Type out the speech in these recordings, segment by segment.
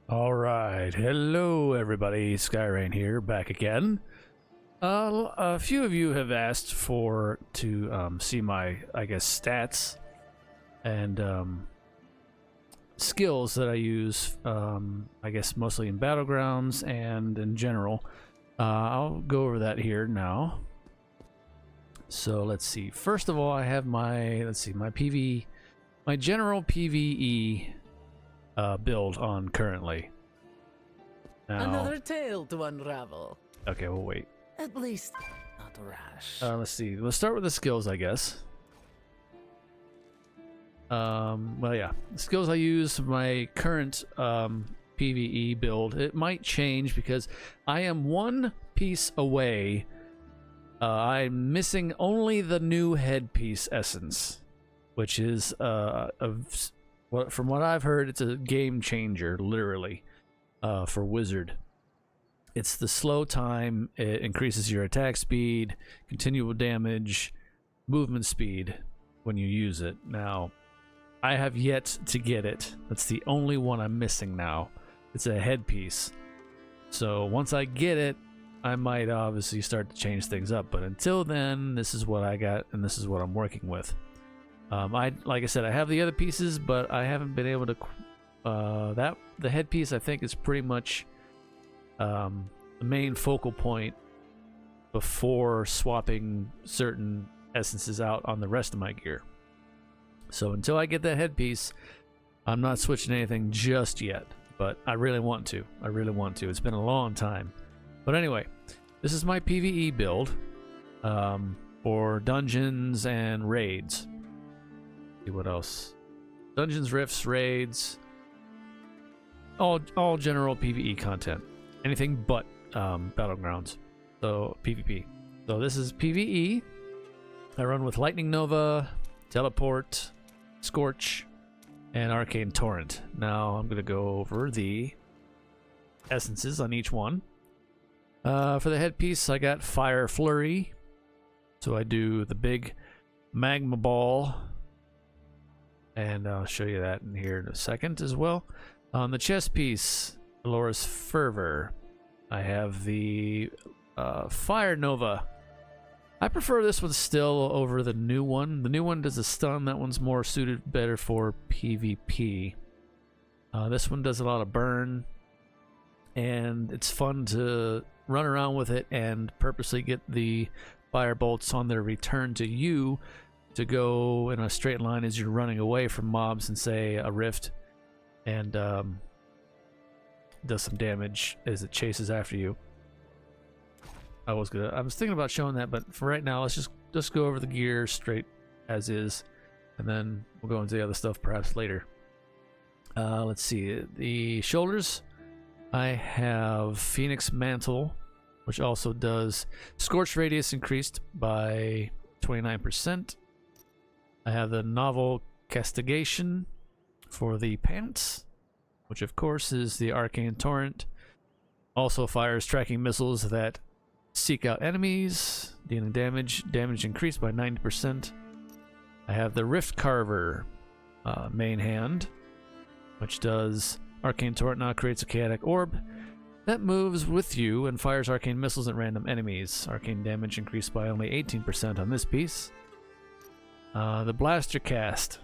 All right, hello everybody, Skyrain here, back again. A few of you have asked to see my, I guess, stats and skills that I use, I guess mostly in Battlegrounds and in general. I'll go over that here now. So let's see. First of all, I have my, my general PvE build on currently. Now, Another tale to unravel. okay, we'll wait. At least, not rash. Let's see. Let's start with the skills, I guess. Well, yeah, the skills I use for my current PvE build. It might change because I am one piece away. I'm missing only the new headpiece essence, which is from what I've heard, it's a game changer, literally, for Wizard. It's the slow time. It increases your attack speed, continual damage, movement speed when you use it. Now, I have yet to get it. That's the only one I'm missing now. It's a headpiece. So once I get it, I might obviously start to change things up. But until then, this is what I got, and this is what I'm working with. Like I said, I have the other pieces, but I haven't been able to. The headpiece, I think, is pretty much the main focal point before swapping certain essences out on the rest of my gear. So until I get that headpiece, I'm not switching anything just yet. But I really want to. I really want to. It's been a long time. But anyway, this is my PvE build for dungeons and raids. See what else? Dungeons, rifts, raids, all general PvE content. Anything but Battlegrounds. So PvP. So this is PvE. I run with Lightning Nova, Teleport, Scorch, and Arcane Torrent. Now I'm gonna go over the essences on each one. For the headpiece, I got Fire Flurry. So I do the big magma ball. And I'll show you that in here in a second as well. On the chest piece, Alora's Fervor. I have the Fire Nova. I prefer this one still over the new one. The new one does a stun. That one's more suited better for PvP. This one does a lot of burn. And it's fun to run around with it and purposely get the fire bolts on their return to you to go in a straight line as you're running away from mobs and say a rift, and does some damage as it chases after you. I was thinking about showing that, but for right now, let's just go over the gear straight as is, and then we'll go into the other stuff perhaps later. Let's see, the shoulders. I have Phoenix Mantle, which also does Scorch Radius increased by 29%. I have the Novel Castigation for the pants, which of course is the Arcane Torrent. Also fires tracking missiles that seek out enemies, dealing damage increased by 90%. I have the Rift Carver main hand, which does Arcane Torrent now creates a chaotic orb that moves with you and fires arcane missiles at random enemies. Arcane damage increased by only 18% on this piece. The Blaster Cast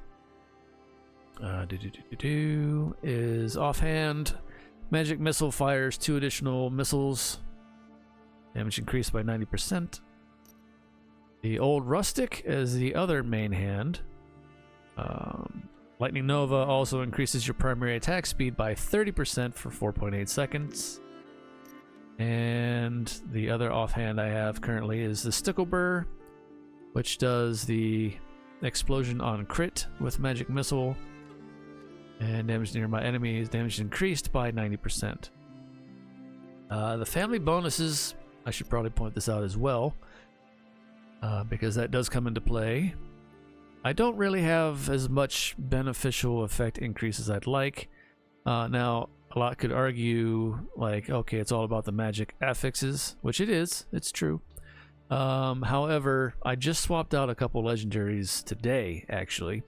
is offhand. Magic Missile fires 2 additional missiles. Damage increased by 90%. The Old Rustic is the other main hand. Lightning Nova also increases your primary attack speed by 30% for 4.8 seconds. And the other offhand I have currently is the Sticklebur, which does the explosion on crit with Magic Missile. And damage near my enemies, damage increased by 90%. The family bonuses, I should probably point this out as well, because that does come into play. I don't really have as much beneficial effect increase as I'd like. Now, a lot could argue, like, okay, it's all about the magic affixes, which it is. It's true. However, I just swapped out a couple legendaries today, actually,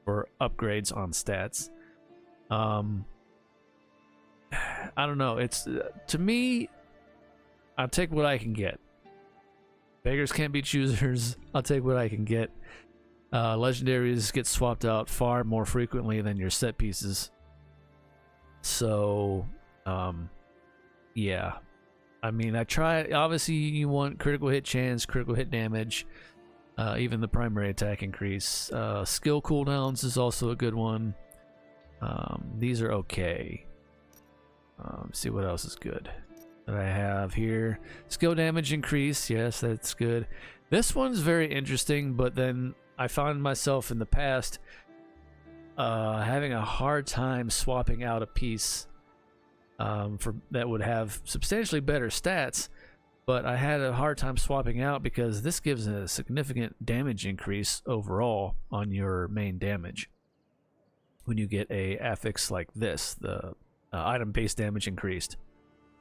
for upgrades on stats. I don't know. It's to me, I'll take what I can get. Beggars can't be choosers. I'll take what I can get. Legendaries get swapped out far more frequently than your set pieces. So, yeah. I mean, I try. Obviously, you want critical hit chance, critical hit damage, even the primary attack increase. Skill cooldowns is also a good one. These are okay. Let's see what else is good that I have here. Skill damage increase. Yes, that's good. This one's very interesting, but then I found myself in the past having a hard time swapping out a piece for that would have substantially better stats, but I had a hard time swapping out because this gives a significant damage increase overall on your main damage when you get a affix like this. The item base damage increased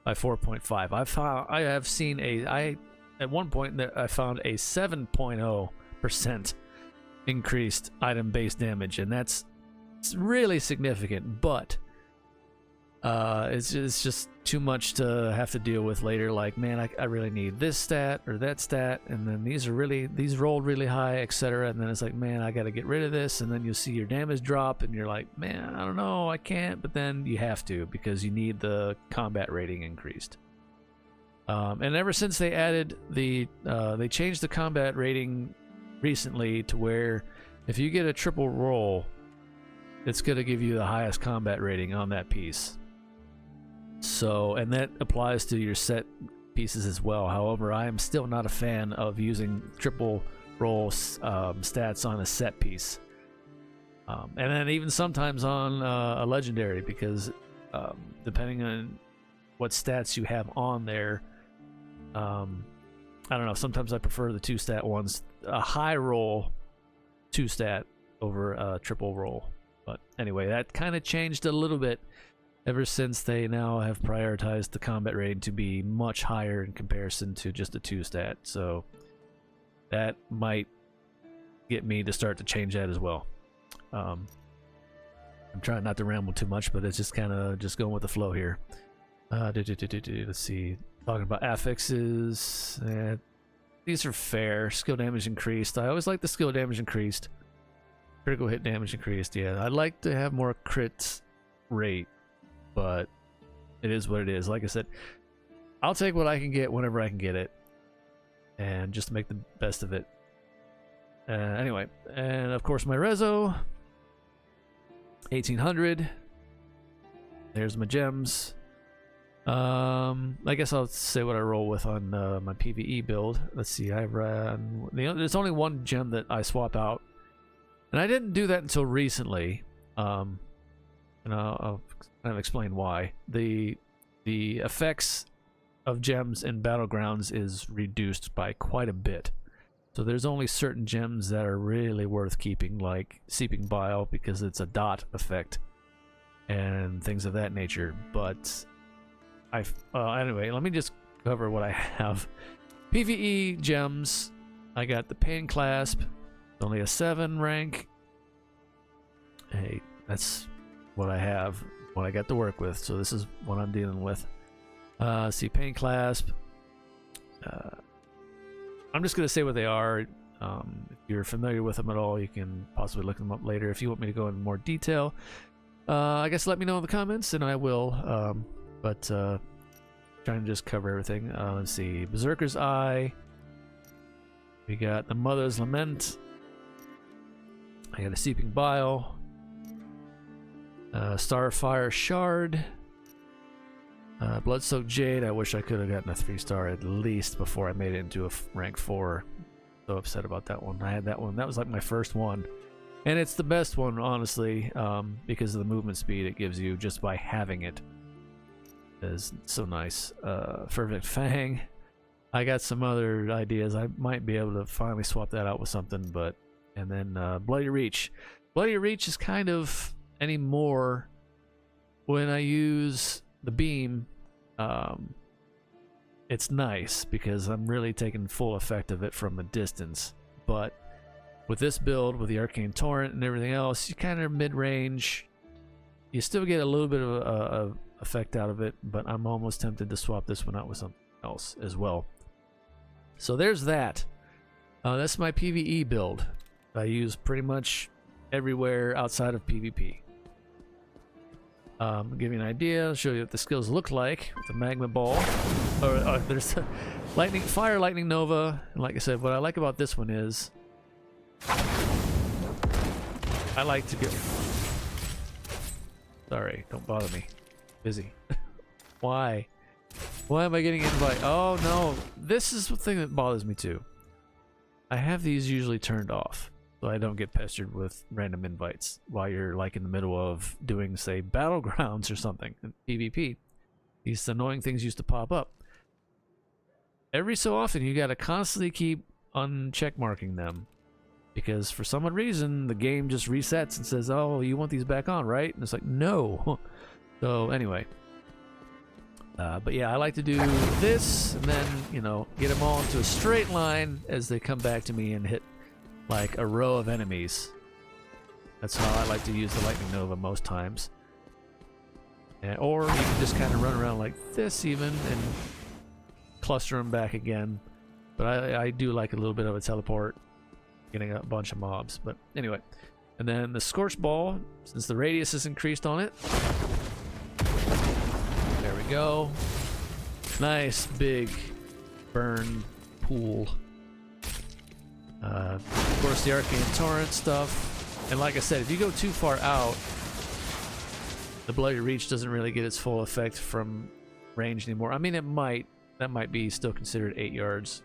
by 4.5. I have seen at one point that I found a 7.0% increased item base damage, and it's really significant, but it's just too much to have to deal with later. Like, man, I really need this stat or that stat, and then these rolled really high, etc. And then it's like, man, I got to get rid of this, and then you'll see your damage drop, and you're like, man, I don't know, I can't. But then you have to because you need the combat rating increased. And ever since they added they changed the combat rating recently to where if you get a triple roll, it's going to give you the highest combat rating on that piece. So, and that applies to your set pieces as well. However, I am still not a fan of using triple roll stats on a set piece. And then even sometimes on a legendary, because depending on what stats you have on there, I don't know, sometimes I prefer the 2-stat ones. A high roll 2-stat over a triple roll. But anyway, that kind of changed a little bit ever since they now have prioritized the combat rating to be much higher in comparison to just a 2-stat. So that might get me to start to change that as well. I'm trying not to ramble too much, but it's just kind of just going with the flow here. Let's see. Talking about affixes. These are fair. Skill damage increased. I always like the skill damage increased. Critical hit damage increased. Yeah, I'd like to have more crit rate, but it is what it is. Like I said, I'll take what I can get whenever I can get it, and just make the best of it. Anyway, and of course my rezo, 1800. There's my gems. I guess I'll say what I roll with on my PvE build. Let's see, I ran. There's only one gem that I swap out, and I didn't do that until recently. And I'll kind of explain why. The effects of gems in battlegrounds is reduced by quite a bit. So there's only certain gems that are really worth keeping, like Seeping Bile, because it's a dot effect and things of that nature. But anyway, let me just cover what I have. PvE gems. I got the Pain Clasp. It's only a 7 rank. Hey, that's what I have, what I got to work with. So this is what I'm dealing with. See, Pain Clasp. I'm just going to say what they are. If you're familiar with them at all, you can possibly look them up later. If you want me to go into more detail, I guess let me know in the comments and I will. But trying to just cover everything. Let's see. Berserker's Eye. We got the Mother's Lament. I got a Seeping Bile. Starfire Shard. Bloodsoaked Jade. I wish I could have gotten a 3-star at least before I made it into a rank 4. So upset about that one. I had that one. That was like my first one. And it's the best one, honestly, because of the movement speed it gives you just by having it. It is so nice. Fervent Fang. I got some other ideas. I might be able to finally swap that out with something, but... And then Bloody Reach. Bloody Reach is kind of anymore when I use the beam. It's nice because I'm really taking full effect of it from a distance. But with this build, with the Arcane Torrent and everything else, you kind of mid-range. You still get a little bit of effect out of it, but I'm almost tempted to swap this one out with something else as well. So there's that. That's my PvE build. I use pretty much everywhere outside of PvP. Give you an idea, I'll show you what the skills look like with the magma ball. There's lightning, fire, lightning nova. And like I said, what I like about this one is I like to get. Sorry, don't bother me. Busy. Why? Why am I getting invite? Oh no, this is the thing that bothers me too. I have these usually turned off, so I don't get pestered with random invites while you're like in the middle of doing, say, battlegrounds or something in PvP. These annoying things used to pop up. Every so often, you gotta constantly keep uncheck marking them, because for some reason the game just resets and says, "Oh, you want these back on, right?" And it's like, no. So anyway, but yeah, I like to do this and then, you know, get them all into a straight line as they come back to me and hit like a row of enemies. That's how I like to use the lightning nova most times. Or you can just kind of run around like this even and cluster them back again. But I do like a little bit of a teleport, getting a bunch of mobs. But anyway, and then the scorch ball, since the radius is increased on it. There we go. Nice big burn pool. Of course, the arcane torrent stuff. And like I said, if you go too far out, the bloody reach doesn't really get its full effect from range anymore. I mean, it might. That might be still considered 8 yards.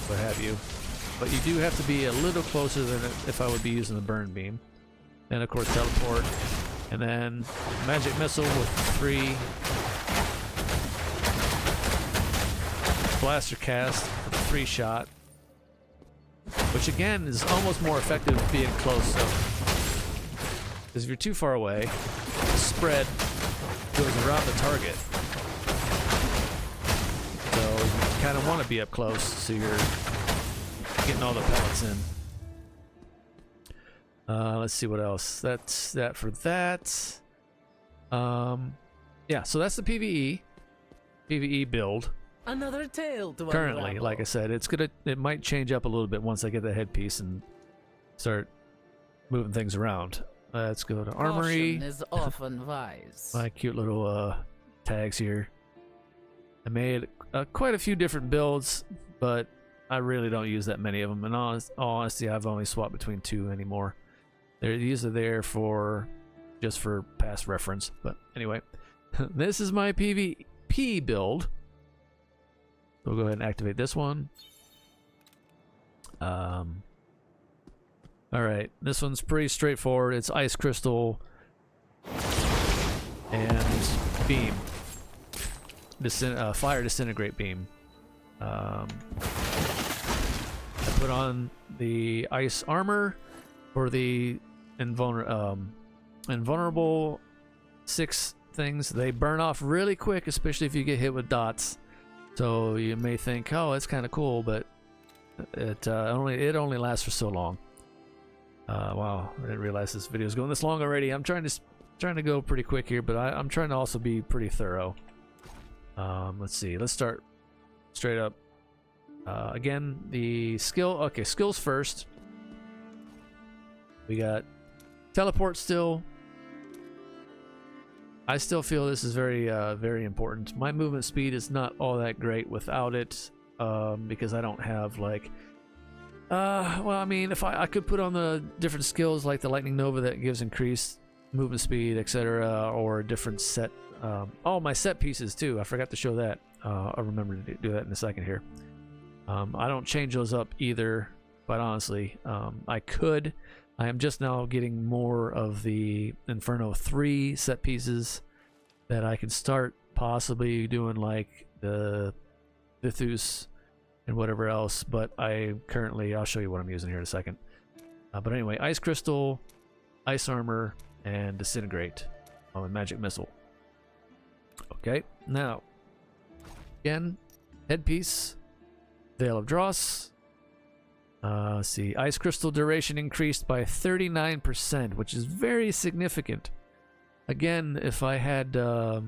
What have you. But you do have to be a little closer than if I would be using the burn beam. And of course, teleport. And then magic missile with 3. Blaster cast with a 3 shot. Which again is almost more effective being close. So, because if you're too far away, the spread goes around the target. So you kind of want to be up close so you're getting all the pellets in. Let's see what else. That's that for that. Yeah, so that's the PvE build. Another tale to Currently, unravel. like I said, it might change up a little bit once I get the headpiece and start moving things around. Let's go to armory. Caution is often wise. My cute little tags here. I made quite a few different builds, but I really don't use that many of them. In all honesty, I've only swapped between 2 anymore. These are there just for past reference. But anyway, this is my PvP build. We'll go ahead and activate this one. All right, this one's pretty straightforward. It's ice crystal and beam. Fire disintegrate beam. I put on the ice armor for the invulnerable 6 things. They burn off really quick, especially if you get hit with dots. So you may think, oh, it's kind of cool, but it only lasts for so long. Wow, I didn't realize this video is going this long already. I'm trying to go pretty quick here, but I'm trying to also be pretty thorough. Let's see. Let's start straight up. Again, the skill. Okay, skills first. We got teleport still. I still feel this is very, very important. My movement speed is not all that great without it, because I don't have like. Well, I mean, if I could put on the different skills like the lightning nova that gives increased movement speed, etc., or a different set. Oh, my set pieces too. I forgot to show that. I'll remember to do that in a second here. I don't change those up either, but honestly, I could. I am just now getting more of the Inferno 3 set pieces that I can start possibly doing like the Vithus and whatever else, but I'll show you what I'm using here in a second. But anyway, Ice Crystal, Ice Armor, and Disintegrate. Oh, and Magic Missile. Okay, now, again, Headpiece, Veil of Dross. Let's see, Ice Crystal duration increased by 39%, which is very significant. Again, if I had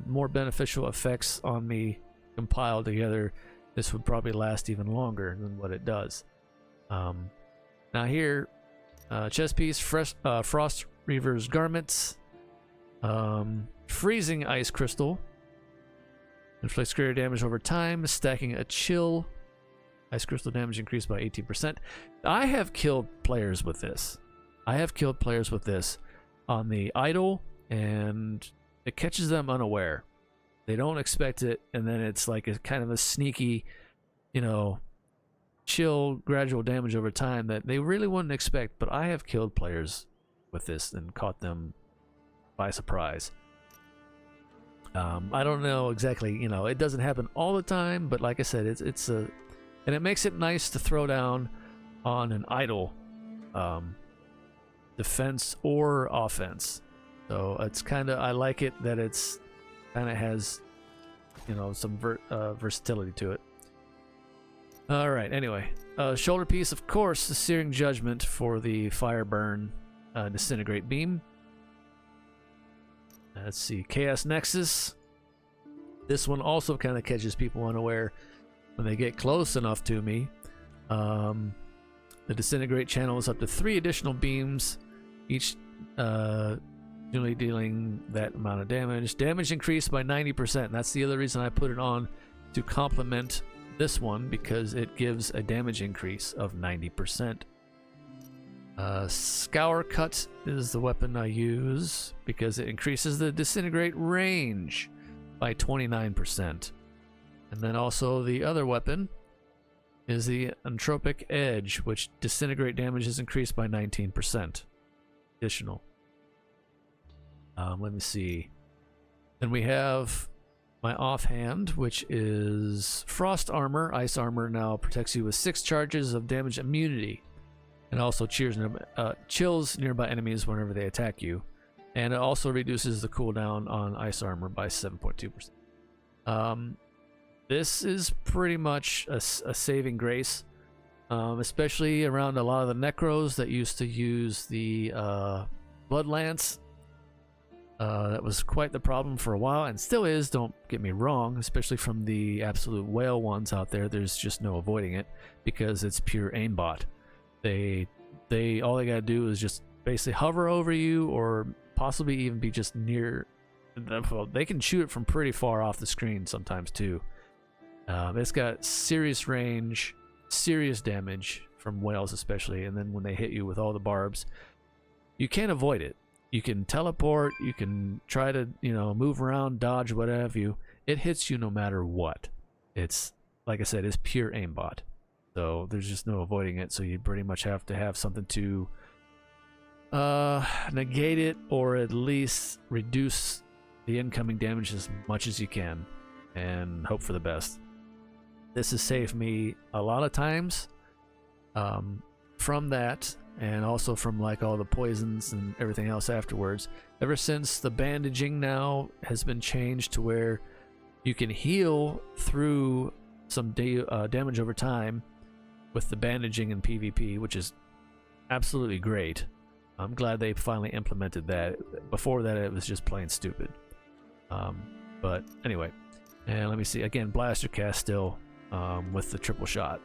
more beneficial effects on me compiled together, this would probably last even longer than what it does. Now here, chest piece, Frost Reaver's Garments, Freezing Ice Crystal, inflicts greater damage over time, stacking a chill. Ice Crystal damage increased by 18%. I have killed players with this. On the idle, and it catches them unaware. They don't expect it, and then it's like a kind of a sneaky, chill, gradual damage over time that they really wouldn't expect. But I have killed players with this and caught them by surprise. I don't know exactly, it doesn't happen all the time, but like I said, it's a, and it makes it nice to throw down on an idle defense or offense. So it's kind of, I like it that it's kind of has, some versatility to it. All right, anyway, shoulder piece, of course, the Searing Judgment for the Fire Burn Disintegrate Beam. Let's see, Chaos Nexus. This one also kind of catches people unaware when they get close enough to me. The Disintegrate channels up to 3 additional beams, each generally dealing that amount of damage. Damage increased by 90%. That's the other reason I put it on, to complement this one, because it gives a damage increase of 90%. Scour Cut is the weapon I use because it increases the disintegrate range by 29%. And then also the other weapon is the Entropic Edge, which disintegrate damage is increased by 19% additional. Let me see. Then we have my offhand, which is Frost Armor. Ice Armor now protects you with 6 charges of damage immunity, and also chills nearby enemies whenever they attack you. And it also reduces the cooldown on Ice Armor by 7.2%. This is pretty much a saving grace, especially around a lot of the Necros that used to use the Blood Lance. That was quite the problem for a while, and still is, don't get me wrong, especially from the absolute whale ones out there. There's just no avoiding it because it's pure aimbot. They all they gotta do is just basically hover over you, or possibly even be just near. Well, they can shoot it from pretty far off the screen sometimes too. It's got serious range, serious damage from whales especially, and then when they hit you with all the barbs, you can't avoid it. You can teleport, you can try to, move around, dodge, what have you. It hits you no matter what. It's, like I said, it's pure aimbot. So there's just no avoiding it, so you pretty much have to have something to negate it, or at least reduce the incoming damage as much as you can, and hope for the best. This has saved me a lot of times from that, and also from like all the poisons and everything else afterwards. Ever since the bandaging now has been changed to where you can heal through some damage over time with the bandaging in PvP, which is absolutely great. I'm glad they finally implemented that. Before that, it was just plain stupid. But anyway, and let me see again, blaster cast still with the triple shot,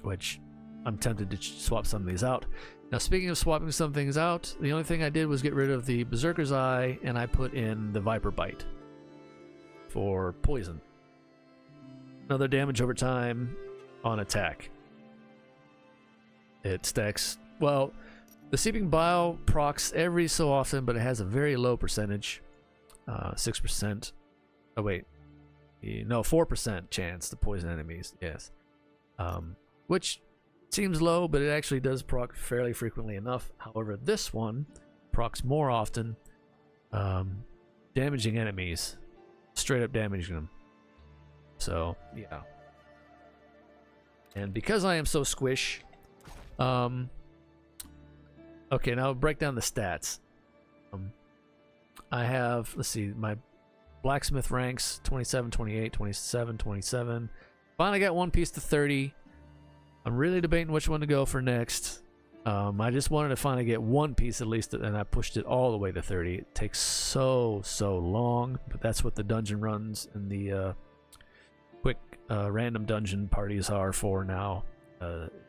which I'm tempted to swap some of these out. Now, speaking of swapping some things out, the only thing I did was get rid of the Berserker's Eye, and I put in the Viper Bite for poison. Another damage over time on attack. It stacks. Well, the Seeping Bile procs every so often, but it has a very low percentage. 6%. Oh, wait. No, 4% chance to poison enemies. Yes. Which seems low, but it actually does proc fairly frequently enough. However, this one procs more often, damaging enemies, straight up damaging them. So yeah. And because I am so squish, okay, now break down the stats. I have, let's see, my blacksmith ranks 27, 28, 27, 27. Finally got one piece to 30. I'm really debating which one to go for next. I just wanted to finally get one piece at least, and I pushed it all the way to 30. It takes so long, but that's what the dungeon runs and the quick random dungeon parties are for now.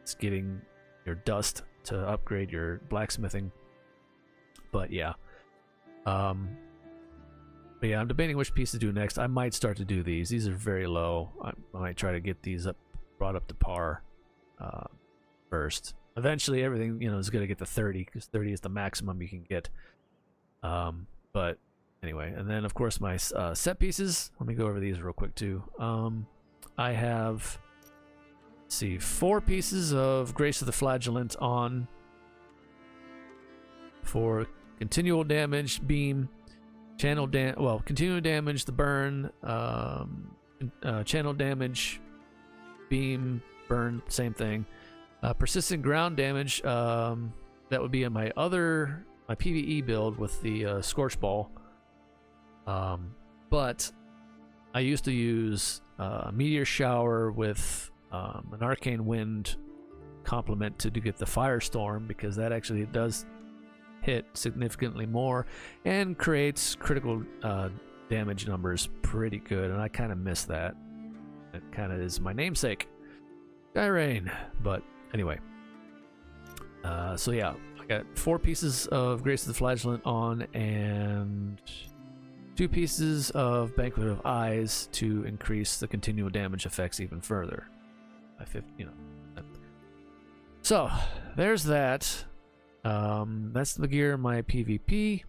It's getting your dust to upgrade your blacksmithing. But yeah. But yeah, I'm debating which piece to do next. I might start to do these. These are very low. I might try to get these brought up to par first. Eventually, everything is going to get to 30 because 30 is the maximum you can get. But anyway, and then of course my set pieces. Let me go over these real quick too. I have, let's see, 4 pieces of Grace of the Flagellant on for continual damage, beam, channel continual damage, the burn, channel damage, beam, burn, same thing. Persistent ground damage, that would be in my PvE build with the Scorch Ball. But I used to use Meteor Shower with an Arcane Wind complement to get the Firestorm, because that actually does hit significantly more and creates critical damage numbers pretty good, and I kind of miss that. It kind of is my namesake, Skyrain. But anyway, so yeah, I got 4 pieces of Grace of the Flagellant on and 2 pieces of Banquet of Eyes to increase the continual damage effects even further. So there's that. That's the gear in my PvP.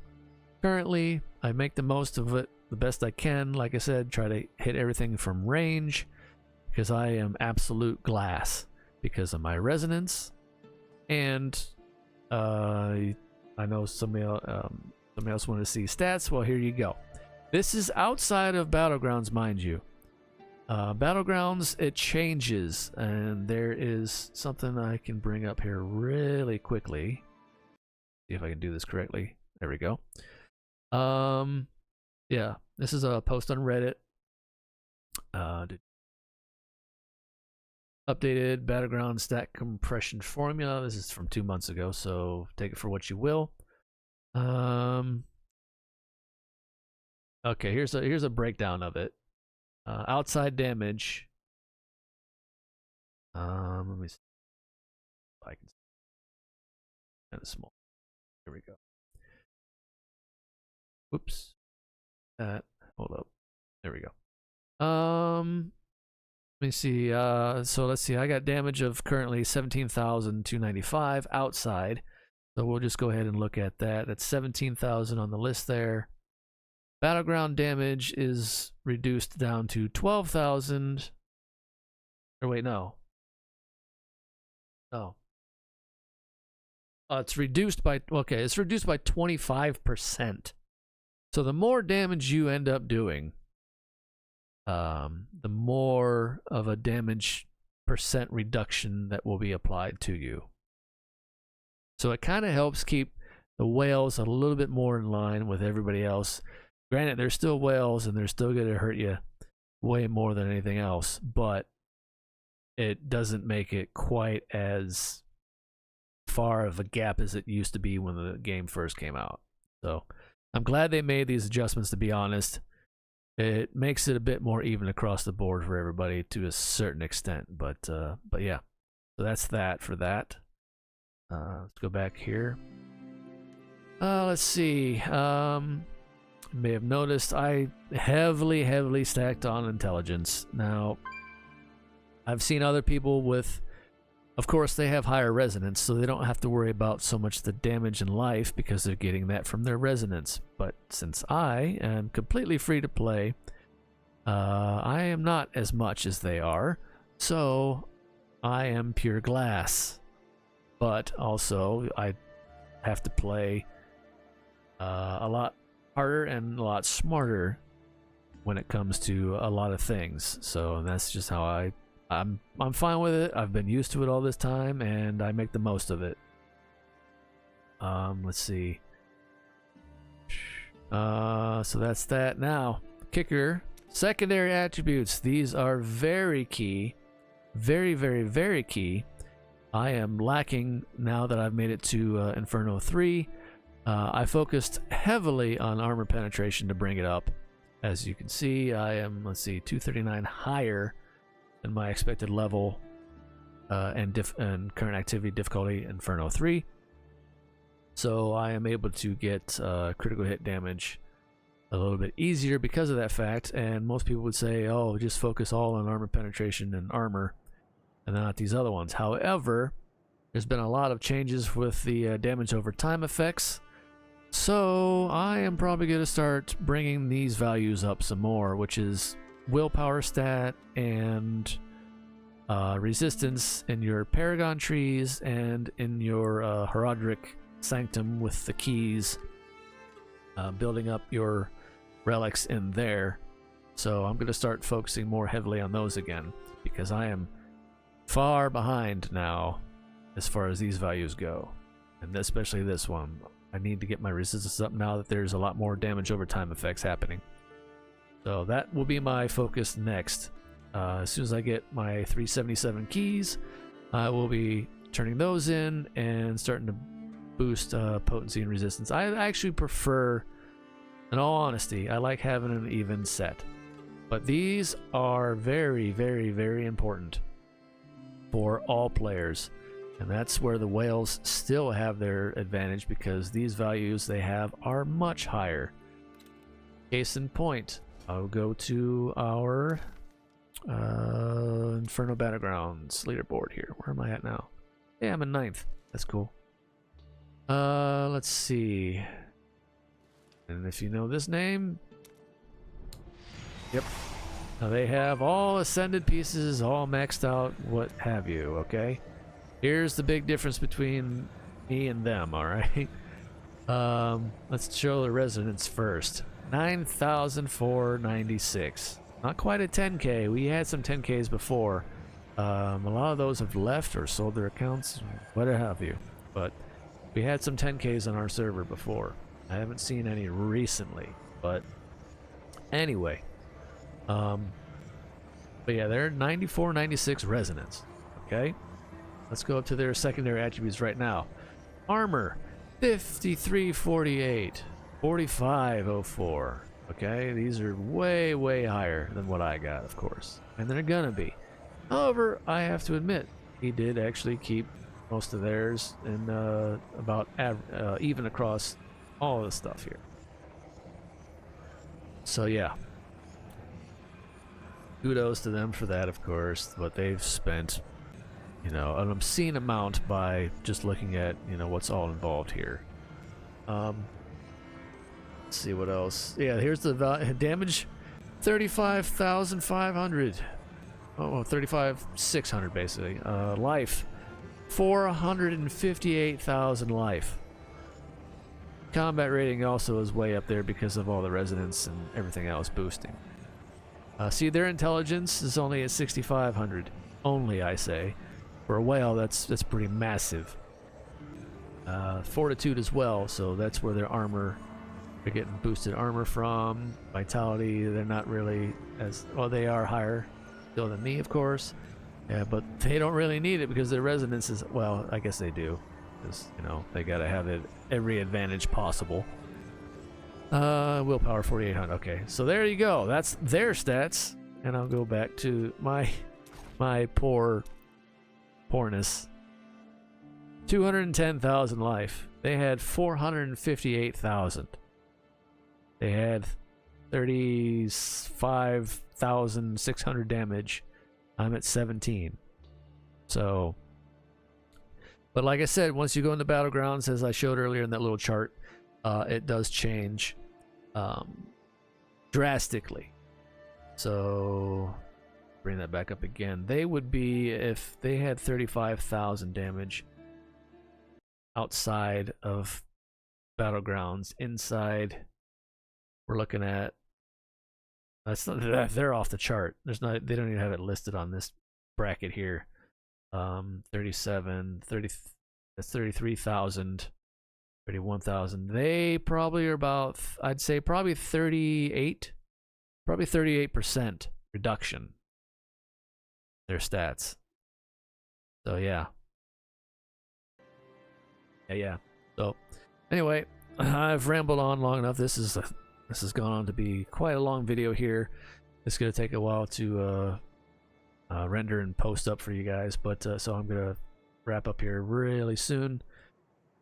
Currently, I make the most of it the best I can. Like I said, try to hit everything from range, because I am absolute glass because of my resonance. And I know somebody else wanted to see stats. Well, here you go. This is outside of Battlegrounds, mind you. Battlegrounds, it changes, and there is something I can bring up here really quickly. See if I can do this correctly. There we go. Yeah, this is a post on Reddit. Updated Battleground stat compression formula. This is from 2 months ago, so take it for what you will. Okay, here's a breakdown of it. Outside damage. Let me see if I can. Kind of small. Here we go. Whoops. Hold up. There we go. Let me see. So let's see. I got damage of currently 17,295 outside. So we'll just go ahead and look at that. That's 17,000 on the list there. Battleground damage is reduced down to 12,000. Or wait, no. Oh. It's reduced by, okay, it's reduced by 25%. So the more damage you end up doing, the more of a damage percent reduction that will be applied to you. So it kind of helps keep the whales a little bit more in line with everybody else. Granted, they're still whales and they're still going to hurt you way more than anything else, but it doesn't make it quite as far of a gap as it used to be when the game first came out. So I'm glad they made these adjustments, to be honest. It makes it a bit more even across the board for everybody to a certain extent, but yeah. So that's that for that. Let's go back here. Let's see. You may have noticed I heavily stacked on intelligence. Now, I've seen other people with, of course, they have higher resonance, so they don't have to worry about so much the damage in life because they're getting that from their resonance. But since I am completely free to play, I am not as much as they are, so I am pure glass. But also, I have to play a lot harder and a lot smarter when it comes to a lot of things. So that's just how I'm fine with it. I've been used to it all this time, and I make the most of it. Let's see. So that's that. Now, kicker, secondary attributes. These are very key. Very, very, very key. I am lacking now that I've made it to Inferno 3. I focused heavily on armor penetration to bring it up. As you can see, I am, let's see, 239 higher than my expected level and current activity difficulty Inferno 3. So I am able to get critical hit damage a little bit easier because of that fact. And most people would say, oh, just focus all on armor penetration and armor and not these other ones. However, there's been a lot of changes with the damage over time effects. So I am probably going to start bringing these values up some more, which is willpower stat and resistance in your Paragon trees and in your Heraldric Sanctum with the keys, building up your relics in there. So I'm going to start focusing more heavily on those again, because I am far behind now as far as these values go, and especially this one. I need to get my resistance up now that there's a lot more damage over time effects happening. So that will be my focus next. As soon as I get my 377 keys, I will be turning those in and starting to boost potency and resistance. I actually prefer, in all honesty, I like having an even set. But these are very, very, very important for all players. And that's where the whales still have their advantage, because these values they have are much higher. Case in point, I'll go to our Inferno Battlegrounds leaderboard here. Where am I at now? Yeah, I'm in 9th. That's cool. Let's see. And if you know this name, yep. Now they have all ascended pieces, all maxed out, what have you, okay? Here's the big difference between me and them, alright? Let's show the resonance first. 9,496. Not quite a 10k. We had some 10ks before. A lot of those have left or sold their accounts, what have you. But we had some 10ks on our server before. I haven't seen any recently, but anyway. But yeah, they're 9496 resonance. Okay? Let's go up to their secondary attributes right now. Armor, 5348, 4504. Okay, these are way, way higher than what I got, of course. And they're gonna be. However, I have to admit, he did actually keep most of theirs and about even across all the stuff here. So yeah. Kudos to them for that, of course, but they've spent, you know, an obscene amount by just looking at, you know, what's all involved here. Let's see what else. Yeah, here's the damage, 35,500. Oh, 35,600 basically. Life, 458,000 life. Combat rating also is way up there because of all the resonance and everything else boosting. See, their intelligence is only at 6,500. Only, I say. For a whale, that's pretty massive. Fortitude as well, so that's where their armor, they're getting boosted armor from. Vitality, they're not really as, well, they are higher still than me, of course. Yeah, but they don't really need it because their resonance is, well, I guess they do. Because, you know, they gotta have it every advantage possible. Willpower 4,800. Okay, so there you go. That's their stats, and I'll go back to my poorness. 210,000 life. They had 458,000. They had 35,600 damage. I'm at 17. So, but like I said, once you go into Battlegrounds, as I showed earlier in that little chart, it does change drastically. So bring that back up again. They would be, if they had 35,000 damage outside of Battlegrounds, inside we're looking at, that's not, they're off the chart. There's not, they don't even have it listed on this bracket here. 37, 30, that's 33,000. 31,000. They probably are about, I'd say probably 38, probably 38% reduction their stats. So yeah, Yeah. So, anyway, I've rambled on long enough. This has gone on to be quite a long video here. It's gonna take a while to render and post up for you guys, but so I'm gonna wrap up here really soon.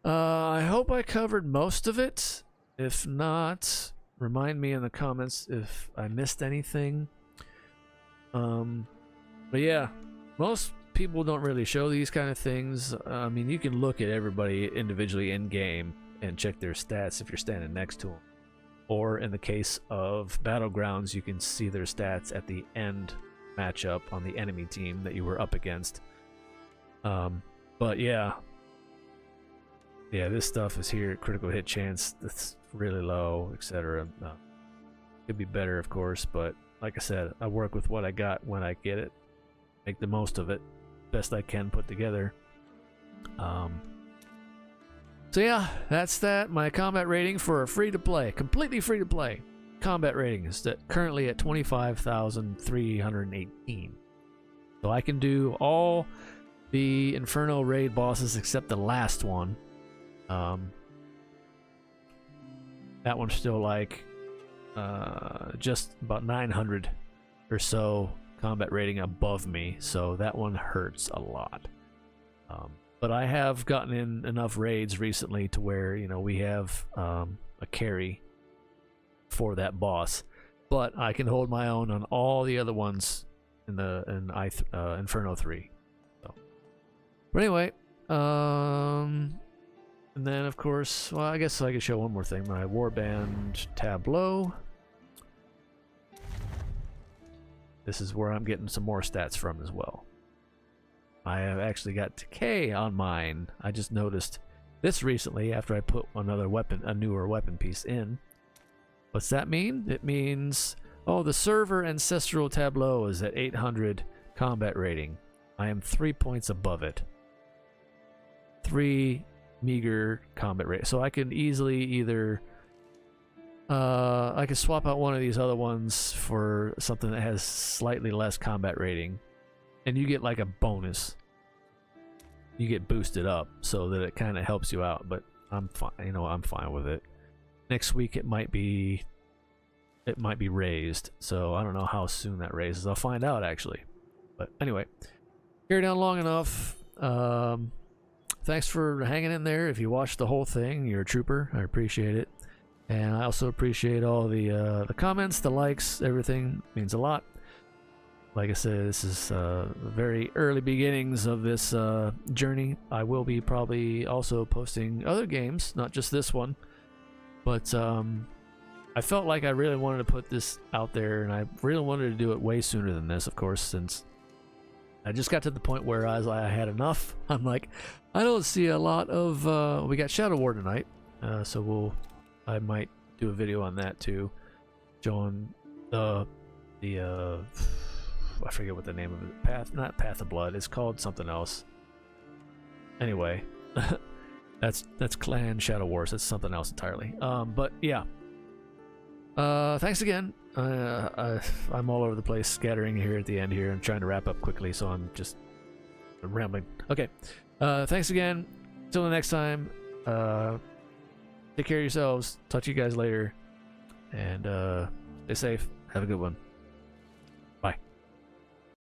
I hope I covered most of it. If not, remind me in the comments if I missed anything. But yeah, most people don't really show these kind of things. I mean, you can look at everybody individually in game and check their stats if you're standing next to them. Or in the case of Battlegrounds, you can see their stats at the end matchup on the enemy team that you were up against. But yeah, this stuff is here. Critical hit chance that's really low, etc. Could be better, of course, but like I said, I work with what I got when I get it. Make the most of it, best I can put together. So yeah, that's that. My combat rating for a free-to-play, completely free-to-play combat rating is currently at 25,318. So I can do all the Inferno raid bosses except the last one. That one's still like just about 900 or so combat rating above me, so that one hurts a lot. But I have gotten in enough raids recently to where, you know, we have a carry for that boss, but I can hold my own on all the other ones in Inferno 3. So, but anyway, and then of course, well, I guess I could show one more thing. My warband tableau. This is where I'm getting some more stats from as well. I have actually got decay on mine. I just noticed this recently after I put a newer weapon piece in. What's that mean? It means, oh, the server ancestral tableau is at 800 combat rating. I am 3 points above it. 3 meager combat rating. So I can easily either I can swap out one of these other ones for something that has slightly less combat rating, and you get like a bonus. You get boosted up so that it kind of helps you out, but I'm fine. You know, I'm fine with it. Next week it might be raised, so I don't know how soon that raises. I'll find out actually. But anyway, carry down long enough. Thanks for hanging in there. If you watched the whole thing, you're a trooper. I appreciate it. And I also appreciate all the comments, the likes, everything. It means a lot. Like I said, this is the very early beginnings of this journey. I will be probably also posting other games, not just this one. But I felt like I really wanted to put this out there, and I really wanted to do it way sooner than this, of course, since I just got to the point where I had enough. I'm like, I don't see a lot of... we got Shadow War tonight, so I might do a video on that too, showing the I forget what the name of it. Not Path of Blood. It's called something else. Anyway, that's Clan Shadow Wars. That's something else entirely. But yeah. Thanks again. I'm all over the place, scattering here at the end here. I'm trying to wrap up quickly, so I'm just rambling. Okay. Thanks again. Till the next time. Take care of yourselves. Talk to you guys later. And stay safe. Have a good one.